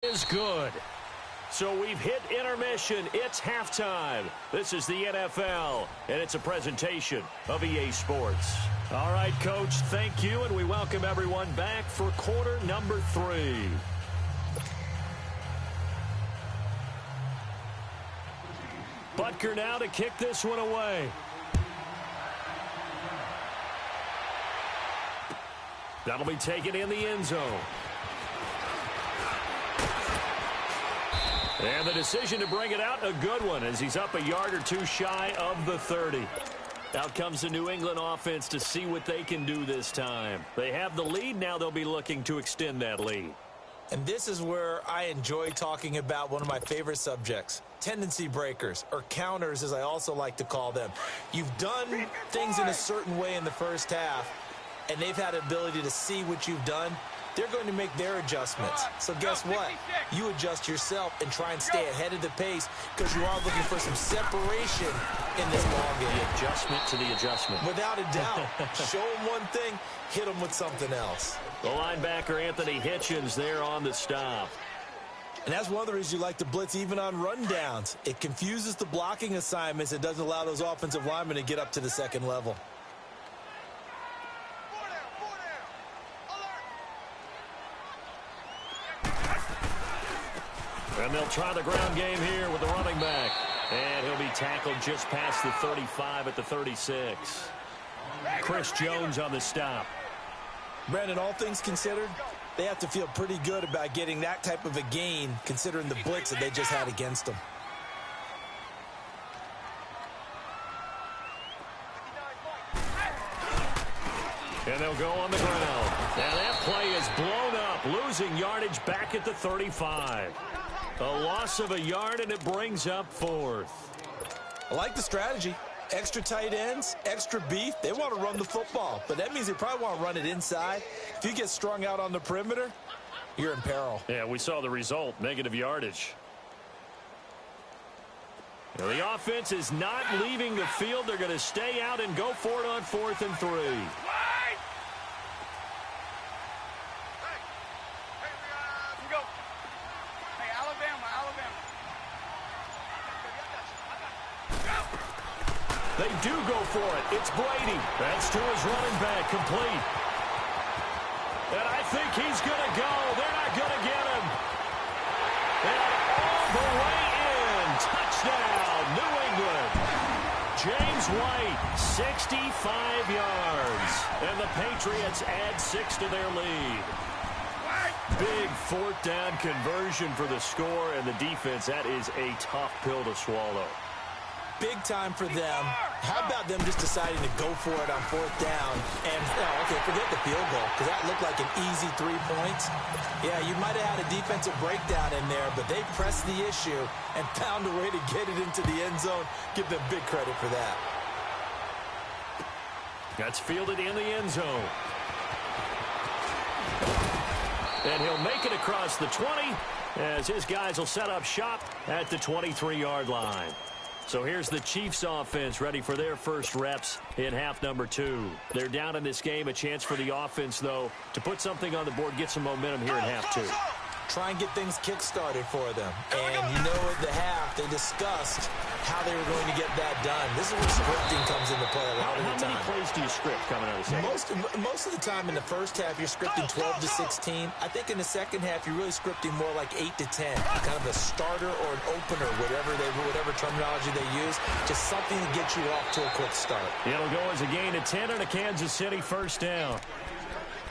Is good. So we've hit intermission. It's halftime. This is the NFL, and it's a presentation of EA Sports. All right, Coach, thank you, and we welcome everyone back for quarter number 3. Butker now to kick this one away. That'll be taken in the end zone. And the decision to bring it out, a good one, as he's up a yard or two shy of the 30. Out comes the New England offense to see what they can do this time. They have the lead. Now they'll be looking to extend that lead. And this is where I enjoy talking about one of my favorite subjects, tendency breakers, or counters as I also like to call them. You've done things in a certain way in the first half, and they've had the ability to see what you've done. They're going to make their adjustments. So guess what? You adjust yourself and try and stay ahead of the pace because you are looking for some separation in this ball game. The adjustment to the adjustment. Without a doubt. Show them one thing, hit them with something else. The linebacker, Anthony Hitchens, there on the stop. And that's one of the reasons you like to blitz even on rundowns. It confuses the blocking assignments. It doesn't allow those offensive linemen to get up to the second level. And they'll try the ground game here with the running back. And he'll be tackled just past the 35 at the 36. Chris Jones on the stop. Brandon, all things considered, they have to feel pretty good about getting that type of a gain considering the blitz that they just had against them. And they'll go on the ground. And that play is blown up, losing yardage back at the 35. A loss of a yard, and it brings up 4th. I like the strategy. Extra tight ends, extra beef. They want to run the football, but that means they probably want to run it inside. If you get strung out on the perimeter, you're in peril. Yeah, we saw the result, negative yardage. Now, the offense is not leaving the field. They're going to stay out and go for it on 4th and 3. They do go for it. It's Brady. That's to his running back, complete. And I think he's going to go. They're not going to get him. And all the way in. Touchdown, New England. James White, 65 yards. And the Patriots add 6 to their lead. Big 4th down conversion for the score, and the defense, that is a tough pill to swallow. Big time for them. How about them just deciding to go for it on 4th down? And, okay, forget the field goal, because that looked like an easy 3 points. Yeah, you might have had a defensive breakdown in there, but they pressed the issue and found a way to get it into the end zone. Give them big credit for that. That's fielded in the end zone. And he'll make it across the 20 as his guys will set up shop at the 23-yard line. So here's the Chiefs offense ready for their first reps in half number 2. They're down in this game. A chance for the offense, though, to put something on the board, get some momentum here in half 2. Try and get things kick-started for them. And you know at the half, they discussed how they were going to get that done. This is where scripting comes into play a lot of the time. How many plays do you script coming out of the second? Most of the time in the first half, you're scripting 12 to 16. I think in the second half, you're really scripting more like 8 to 10. Kind of a starter or an opener, whatever terminology they use. Just something to get you off to a quick start. It'll go as a gain of 10 and a Kansas City first down.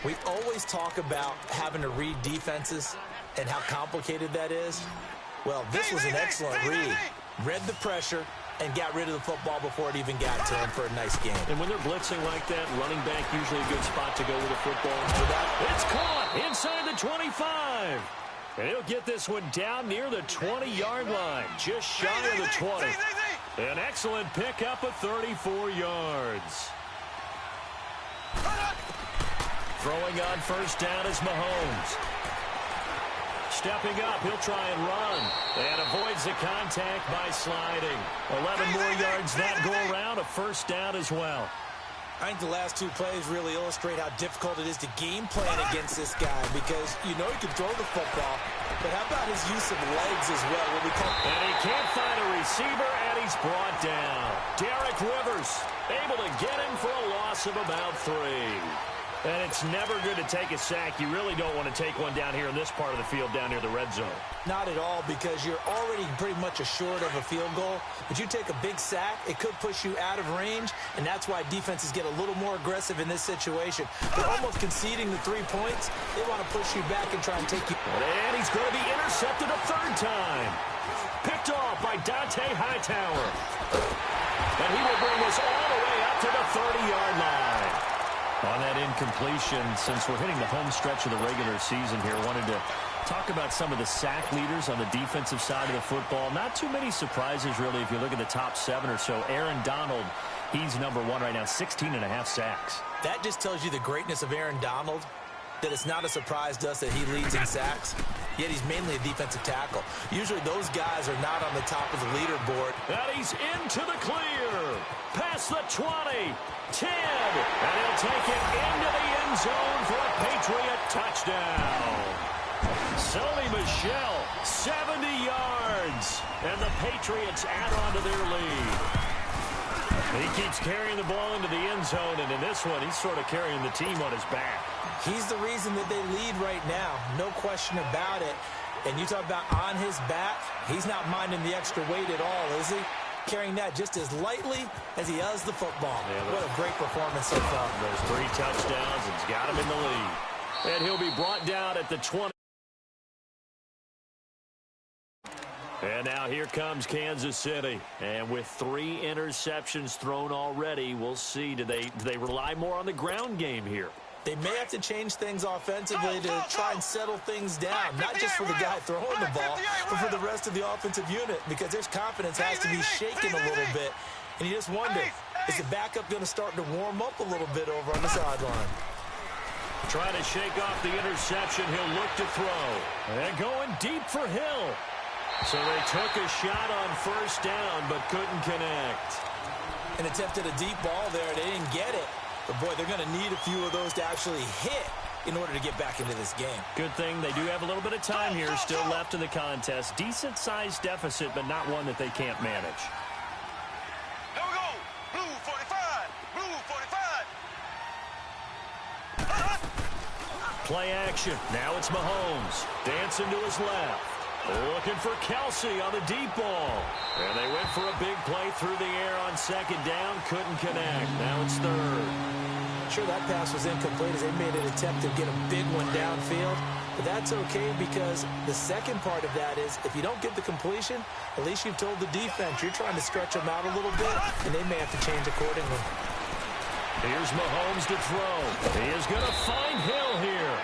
We always talk about having to read defenses and how complicated that is. Well, this was an excellent read. Read the pressure and got rid of the football before it even got to him for a nice game. And when they're blitzing like that, running back usually a good spot to go with the football. It's caught inside the 25. And he'll get this one down near the 20-yard line, just shy of the 20. An excellent pickup of 34 yards. Throwing on first down is Mahomes. Stepping up, he'll try and run. And avoids the contact by sliding. 11 more yards that go around, a first down as well. I think the last 2 plays really illustrate how difficult it is to game plan against this guy because you know he can throw the football, But how about his use of legs as well? And he can't find a receiver, and he's brought down. Derek Rivers able to get him for a loss of about 3. And it's never good to take a sack. You really don't want to take one down here in this part of the field down near the red zone. Not at all, because you're already pretty much assured of a field goal. But you take a big sack, it could push you out of range, and that's why defenses get a little more aggressive in this situation. They're almost conceding the 3 points. They want to push you back and try and take you. And he's going to be intercepted a 3rd time. Picked off by Dante Hightower. And he will bring us all the way up to the 30-yard line. On that incompletion, since we're hitting the home stretch of the regular season here, wanted to talk about some of the sack leaders on the defensive side of the football. Not too many surprises, really, if you look at the top 7 or so. Aaron Donald, he's number 1 right now, 16.5 sacks. That just tells you the greatness of Aaron Donald, that it's not a surprise to us that he leads in sacks, yet he's mainly a defensive tackle. Usually those guys are not on the top of the leaderboard. And he's into the clear. Past the 20. 10, and he'll take it into the end zone for a Patriot touchdown. Sony Michel, 70 yards, and the Patriots add on to their lead. He keeps carrying the ball into the end zone, and in this one, he's sort of carrying the team on his back. He's the reason that they lead right now, no question about it. And you talk about on his back, he's not minding the extra weight at all, is he? Carrying that just as lightly as he does the football. Yeah, what a great performance so far. Those 3 touchdowns, it's got him in the lead. And he'll be brought down at the 20. And now here comes Kansas City. And with 3 interceptions thrown already, we'll see. Do they rely more on the ground game here? They may have to change things offensively to try and settle things down, not just for the guy throwing the ball, but for the rest of the offensive unit, because their confidence has to be shaken a little bit. And you just wonder, is the backup going to start to warm up a little bit over on the sideline? Trying to shake off the interception. He'll look to throw. And going deep for Hill. So they took a shot on 1st down, but couldn't connect. And attempted a deep ball there. They didn't get it. But, boy, they're going to need a few of those to actually hit in order to get back into this game. Good thing they do have a little bit of time here still left in the contest. Decent-sized deficit, but not one that they can't manage. Here we go. Blue 45. Blue 45. Play action. Now it's Mahomes. Dancing to his left. Looking for Kelsey on the deep ball. And they went for a big play through the air on 2nd down. Couldn't connect. Now it's 3rd. Sure, that pass was incomplete as they made an attempt to get a big one downfield. But that's okay, because the second part of that is if you don't get the completion, at least you've told the defense you're trying to stretch them out a little bit, and they may have to change accordingly. Here's Mahomes to throw. He is going to find Hill here.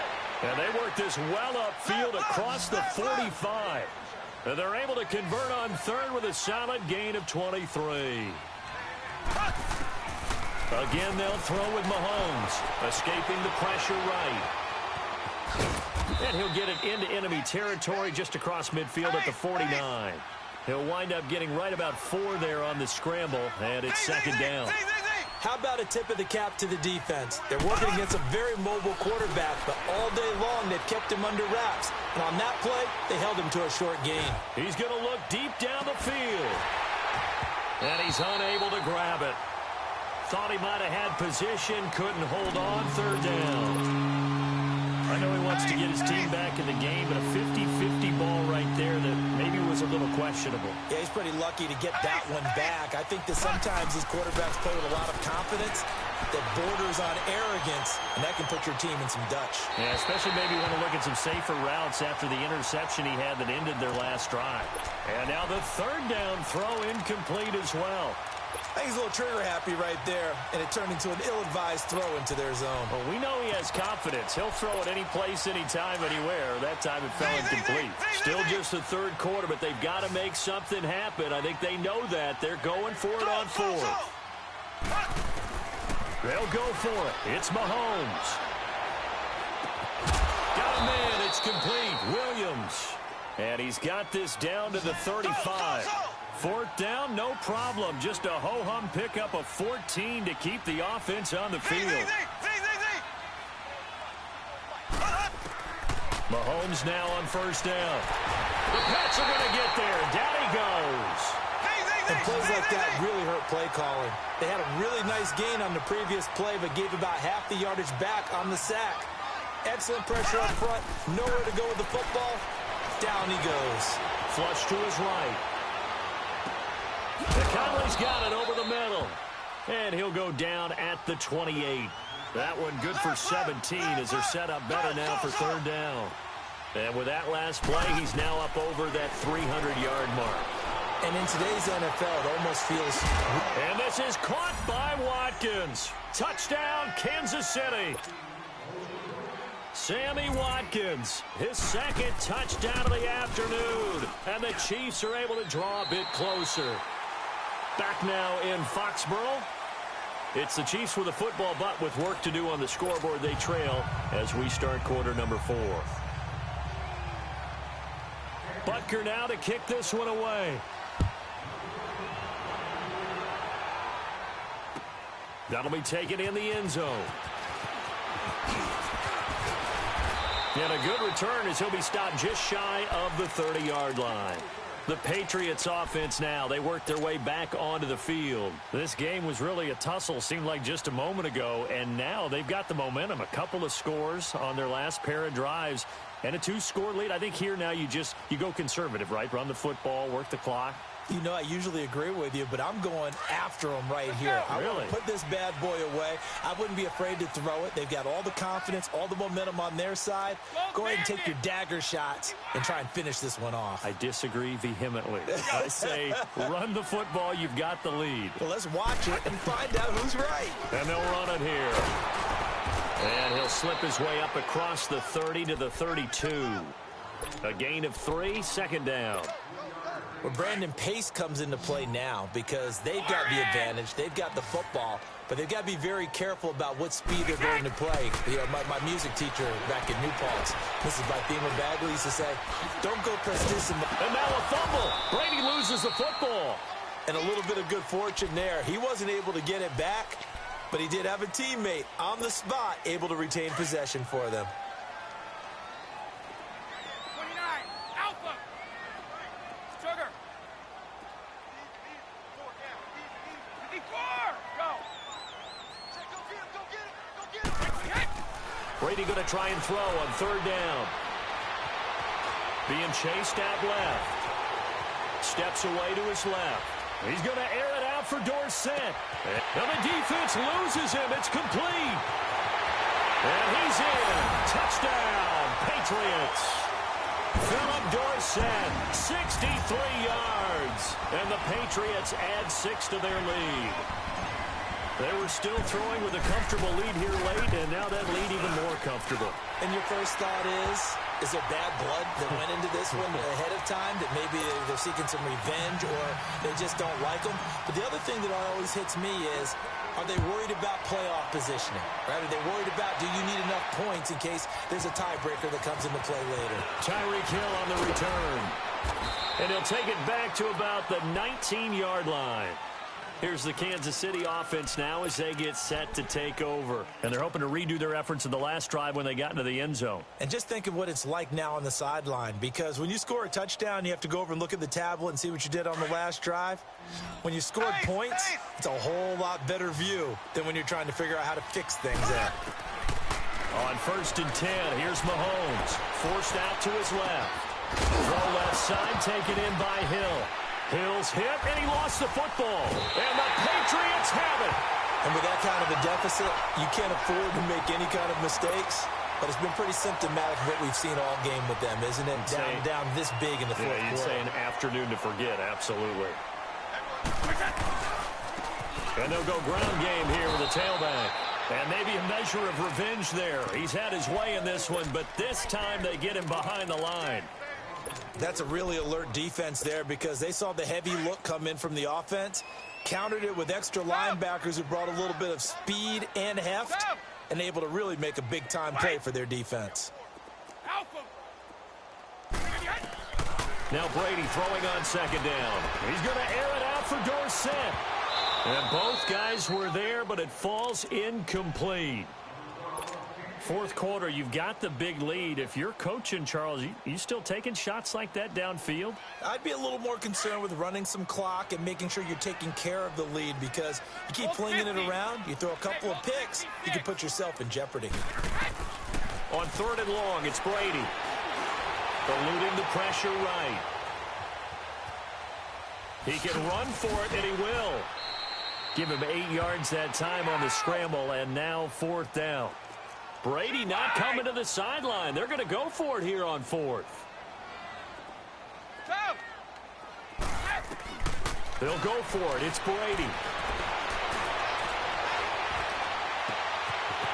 And they work this well upfield across the 45. And they're able to convert on 3rd with a solid gain of 23. Again, they'll throw with Mahomes, escaping the pressure right. And he'll get it into enemy territory just across midfield at the 49. He'll wind up getting right about 4 there on the scramble, and it's 2nd down. How about a tip of the cap to the defense? They're working against a very mobile quarterback, but all day long they've kept him under wraps. And on that play, they held him to a short gain. He's going to look deep down the field. And he's unable to grab it. Thought he might have had position, couldn't hold on, 3rd down. I know he wants to get his team back in the game, but a 50-50 ball right there that maybe was a little questionable. Yeah, he's pretty lucky to get that one back. I think that sometimes these quarterbacks play with a lot of confidence that borders on arrogance, and that can put your team in some Dutch. Yeah, especially maybe want to look at some safer routes after the interception he had that ended their last drive. And now the 3rd down throw incomplete as well. I think he's a little trigger happy right there, and it turned into an ill-advised throw into their zone. Well, we know he has confidence. He'll throw it any place, anytime, anywhere. That time it fell incomplete. Still just the 3rd quarter, but they've got to make something happen. I think they know that. They're going for it on 4th. They'll go for it. It's Mahomes. Got a man. It's complete. Williams. And he's got this down to the 35. 4th down, no problem. Just a ho-hum pickup of 14 to keep the offense on the field. Mahomes now on first down. The Pats are going to get there. Down he goes. And plays like that really hurt play calling. They had a really nice gain on the previous play, but gave about half the yardage back on the sack. Excellent pressure up front. Nowhere to go with the football. Down he goes. Flush to his right. And Conley's got it over the middle. And he'll go down at the 28. That one good for 17 as they're set up better now for third down. And with that last play, he's now up over that 300-yard mark. And in today's NFL, it almost feels... And this is caught by Watkins. Touchdown, Kansas City. Sammy Watkins, his second touchdown of the afternoon. And the Chiefs are able to draw a bit closer. Back now in Foxborough. It's the Chiefs with a football, but with work to do on the scoreboard, they trail as we start quarter number 4. Butker now to kick this one away. That'll be taken in the end zone. And a good return as he'll be stopped just shy of the 30-yard line. The Patriots offense now, they work their way back onto the field. This game was really a tussle, seemed like just a moment ago, and now they've got the momentum. A couple of scores on their last pair of drives and a 2-score lead. I think here now you go conservative, right? Run the football, work the clock. You know, I usually agree with you, but I'm going after him right here. I want to put this bad boy away. I wouldn't be afraid to throw it. They've got all the confidence, all the momentum on their side. Go ahead and take your dagger shots and try and finish this one off. I disagree vehemently. I say run the football. You've got the lead. Well, let's watch it and find out who's right. And they'll run it here. And he'll slip his way up across the 30 to the 32. A gain of 3, second down. Well, Brandon, pace comes into play now because they've got the advantage. They've got the football, but they've got to be very careful about what speed they're going to play. You know, my music teacher back in New Paltz, Mrs. Bythema Bagley, used to say, don't go prestigious. And now a fumble. Brady loses the football. And a little bit of good fortune there. He wasn't able to get it back, but he did have a teammate on the spot able to retain possession for them. Brady going to try and throw on third down. Being chased out left. Steps away to his left. He's going to air it out for Dorsett. And the defense loses him. It's complete. And he's in. Touchdown, Patriots. Philip Dorsett, 63 yards. And the Patriots add 6 to their lead. They were still throwing with a comfortable lead here late, and now that lead even more comfortable. And your first thought is there bad blood that went into this one ahead of time, that maybe they're seeking some revenge or they just don't like them? But the other thing that always hits me is, are they worried about playoff positioning? Right? Are they worried about, do you need enough points in case there's a tiebreaker that comes into play later? Tyreek Hill on the return. And he'll take it back to about the 19-yard line. Here's the Kansas City offense now as they get set to take over. And they're hoping to redo their efforts in the last drive when they got into the end zone. And just think of what it's like now on the sideline, because when you score a touchdown, you have to go over and look at the tablet and see what you did on the last drive. When you scored points, it's a whole lot better view than when you're trying to figure out how to fix things out. On 1st and 10, here's Mahomes. Forced out to his left. Throw left side, taken in by Hill. Hill's hit, and he lost the football. And the Patriots have it. And with that kind of a deficit, you can't afford to make any kind of mistakes. But it's been pretty symptomatic of what we've seen all game with them, isn't it? Down this big in the fourth quarter. You'd say an afternoon to forget, absolutely. And they'll go ground game here with a tailback. And maybe a measure of revenge there. He's had his way in this one, but this time they get him behind the line. That's a really alert defense there because they saw the heavy look come in from the offense, countered it with extra linebackers who brought a little bit of speed and heft, and able to really make a big-time play for their defense. Now Brady throwing on second down. He's going to air it out for Dorsett. And both guys were there, but it falls incomplete. Fourth quarter, you've got the big lead. If you're coaching, Charles, you still taking shots like that downfield? I'd be a little more concerned with running some clock and making sure you're taking care of the lead, because you keep flinging it around, you throw a couple of picks, you can put yourself in jeopardy. On 3rd and long, it's Brady. Eluding the pressure right. He can run for it, and he will. Give him 8 yards that time on the scramble, and now 4th down. Brady not coming to the sideline. They're going to go for it here on 4th. They'll go for it. It's Brady.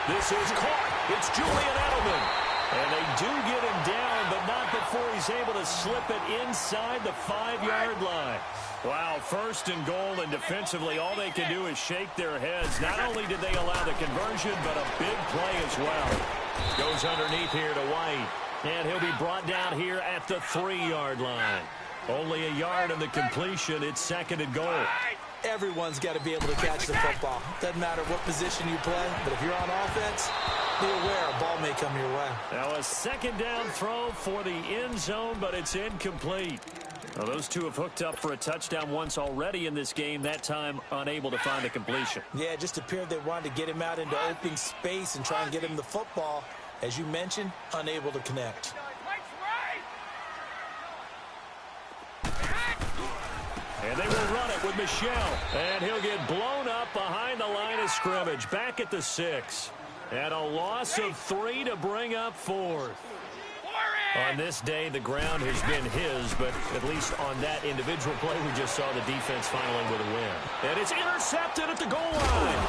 This is caught. It's Julian Edelman. And they do get him down, but not before he's able to slip it inside the 5-yard line. Wow, 1st and goal, and defensively all they can do is shake their heads. Not only did they allow the conversion, but a big play as well. Goes underneath here to White. And he'll be brought down here at the 3-yard line. Only a yard on the completion. It's 2nd and goal. Everyone's got to be able to catch the football. Doesn't matter what position you play, but if you're on offense, be aware a ball may come your way. Now a 2nd down throw for the end zone, but it's incomplete. Well, those two have hooked up for a touchdown once already in this game, that time unable to find the completion. Yeah, it just appeared they wanted to get him out into open space and try and get him the football. As you mentioned, unable to connect. And they will run it with Michel. And he'll get blown up behind the line of scrimmage. Back at the 6. And a loss of 3 to bring up 4th. On this day, the ground has been his, but at least on that individual play, we just saw the defense finally with a win. And it's intercepted at the goal line.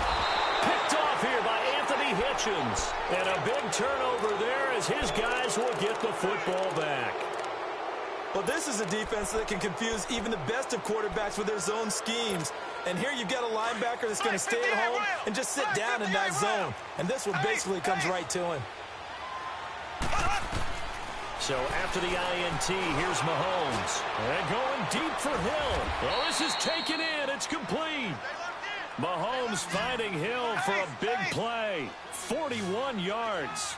Picked off here by Anthony Hitchens. And a big turnover there as his guys will get the football back. Well, this is a defense that can confuse even the best of quarterbacks with their zone schemes. And here you've got a linebacker that's going to stay at home and just sit down in that zone. And this one basically comes right to him. So after the INT, here's Mahomes. And going deep for Hill. Well, this is taken in. It's complete. Mahomes finding Hill for a big play. 41 yards.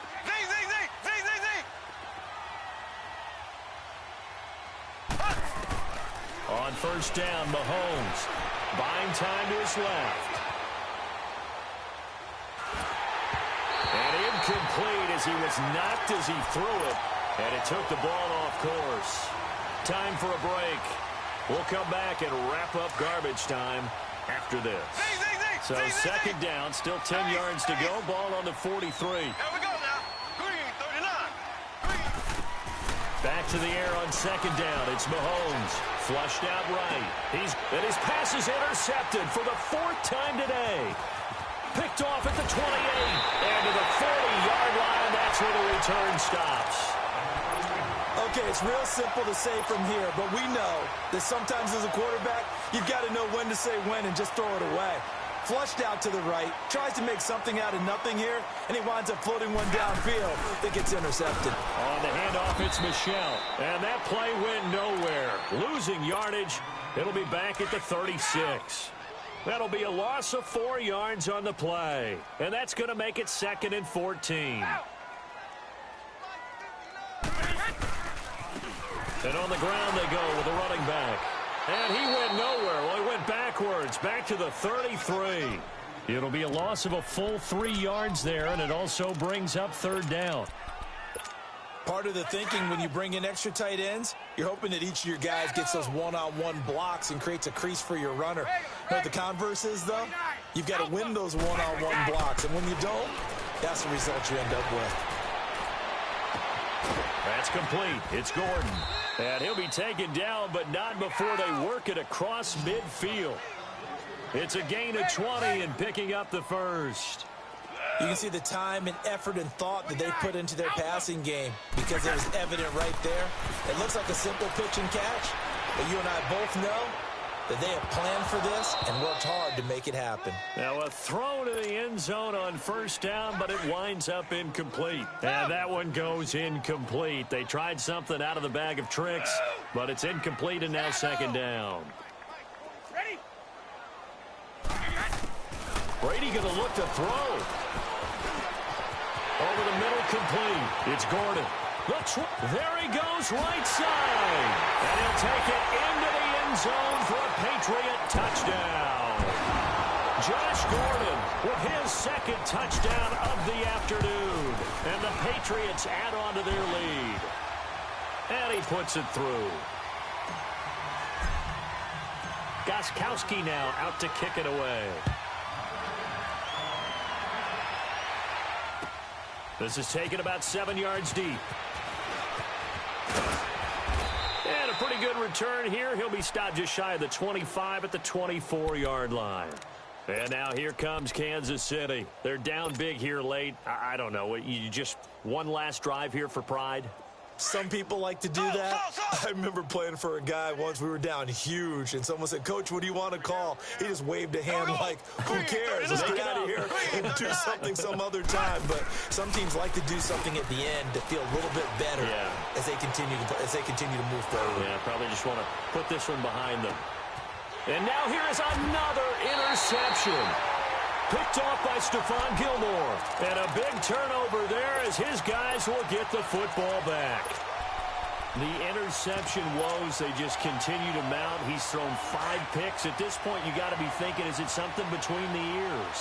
On 1st down, Mahomes. Buying time to his left. And incomplete as he was knocked as he threw it. And it took the ball off course. Time for a break. We'll come back and wrap up garbage time after this. So 2nd down, still 10 yards to go. Ball on the 43. Here we go now. Green, 39. Back to the air on 2nd down. It's Mahomes. Flushed out right. And his pass is intercepted for the 4th time today. Picked off at the 28. And to the 40-yard line, that's where the return stops. Okay, it's real simple to say from here, but we know that sometimes as a quarterback, you've got to know when to say when and just throw it away. Flushed out to the right, tries to make something out of nothing here, and he winds up floating one downfield that gets intercepted. On the handoff, it's Michel. And that play went nowhere. Losing yardage. It'll be back at the 36. That'll be a loss of 4 yards on the play. And that's going to make it 2nd and 14. And on the ground they go with a running back. And he went nowhere. Well, he went backwards, back to the 33. It'll be a loss of a full 3 yards there, and it also brings up 3rd down. Part of the thinking when you bring in extra tight ends, you're hoping that each of your guys gets those one-on-one blocks and creates a crease for your runner. You know what the converse is, though? You've got to win those one-on-one blocks, and when you don't, that's the result you end up with. That's complete. It's Gordon. And he'll be taken down, but not before they work it across midfield. It's a gain of 20 and picking up the 1st. You can see the time and effort and thought that they put into their passing game because it was evident right there. It looks like a simple pitch and catch, but you and I both know that they have planned for this and worked hard to make it happen. Now a throw to the end zone on 1st down, but it winds up incomplete. And that one goes incomplete. They tried something out of the bag of tricks, but it's incomplete and now 2nd down. Brady going to look to throw. Oh, over the middle, complete. It's Gordon. There he goes, right side. And he'll take it into the end zone for a Patriot touchdown. Josh Gordon with his second touchdown of the afternoon. And the Patriots add on to their lead. And he puts it through. Gostkowski now out to kick it away. This is taken about 7 yards deep. And a pretty good return here. He'll be stopped just shy of the 25 at the 24-yard line. And now here comes Kansas City. They're down big here late. I don't know. You just one last drive here for pride? Some people like to do that. I remember playing for a guy once. We were down huge, and someone said, "Coach, what do you want to call?" He just waved a hand like, "Who cares? Let's get out of here and do something some other time." But some teams like to do something at the end to feel a little bit better as they continue to move forward. Yeah, probably just want to put this one behind them. And now here is another interception. Picked off by Stephon Gilmore. And a big turnover there as his guys will get the football back. The interception woes, they just continue to mount. He's thrown 5 picks. At this point, you got to be thinking, is it something between the ears?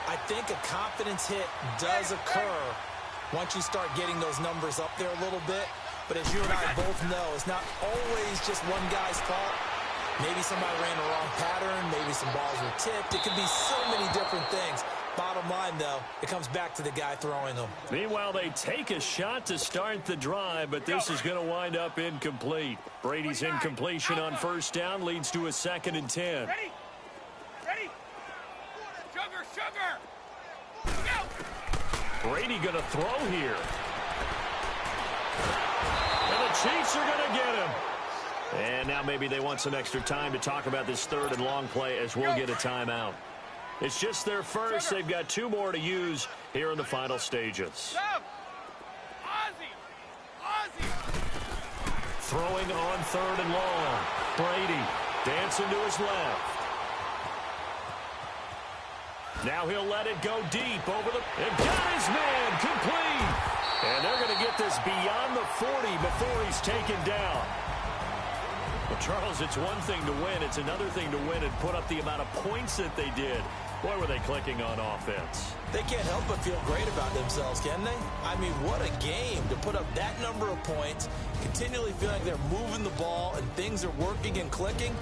I think a confidence hit does occur once you start getting those numbers up there a little bit. But as you and I both know, it's not always just one guy's fault. Maybe somebody ran the wrong pattern. Maybe some balls were tipped. It could be so many different things. Bottom line, though, it comes back to the guy throwing them. Meanwhile, they take a shot to start the drive, but this is going to wind up incomplete. Brady's incompletion on first down leads to a 2nd and 10. Ready? Ready? Sugar! Go! Brady going to throw here. And the Chiefs are going to get him. And now maybe they want some extra time to talk about this 3rd and long play as we'll get a timeout. It's just their first. They've got 2 more to use here in the final stages. Throwing on 3rd and long. Brady dancing to his left. Now he'll let it go deep over the... And got his man complete. And they're going to get this beyond the 40 before he's taken down. Well, Charles, it's one thing to win. It's another thing to win and put up the amount of points that they did. Boy, were they clicking on offense. They can't help but feel great about themselves, can they? I mean, what a game to put up that number of points, continually feeling like they're moving the ball and things are working and clicking.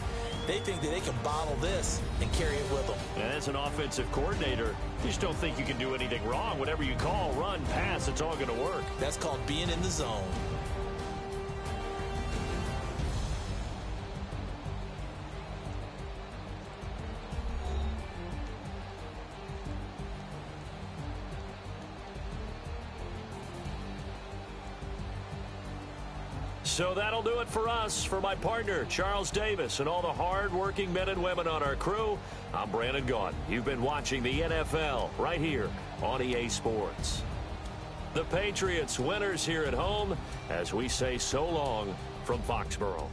They think that they can bottle this and carry it with them. And as an offensive coordinator, you just don't think you can do anything wrong. Whatever you call, run, pass, it's all going to work. That's called being in the zone. So that'll do it for us. For my partner, Charles Davis, and all the hard-working men and women on our crew, I'm Brandon Gaudin. You've been watching the NFL right here on EA Sports. The Patriots winners here at home as we say so long from Foxborough.